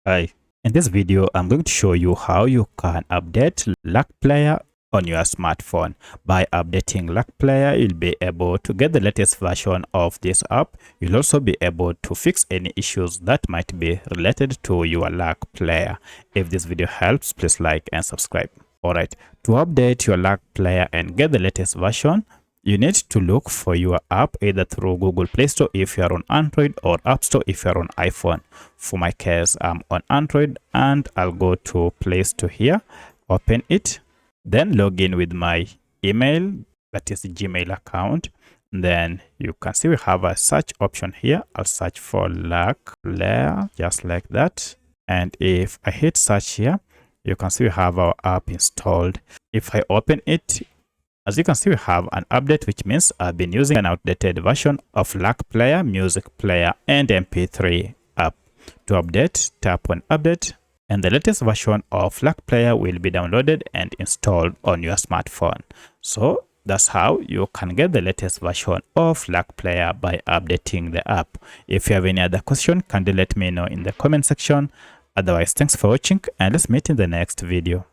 Hi, in this video, I'm going to show you how you can update Lark Player on your smartphone. By updating Lark Player, you'll be able to get the latest version of this app. You'll also be able to fix any issues that might be related to your Lark Player. If this video helps, please like and subscribe. Alright, to update your Lark Player and get the latest version, you need to look for your app either through Google Play Store if you're on Android or App Store if you're on iPhone. For my case, I'm on Android and I'll go to Play Store here, open it, then log in with my email, that is Gmail account. Then you can see we have a search option here. I'll search for Lark Player just like that. And if I hit search here, you can see we have our app installed. If I open it, as you can see, we have an update, which means I've been using an outdated version of Lark Player, Music Player, and MP3 app. To update, tap on Update, and the latest version of Lark Player will be downloaded and installed on your smartphone. So that's how you can get the latest version of Lark Player by updating the app. If you have any other question, kindly let me know in the comment section. Otherwise, thanks for watching, and let's meet in the next video.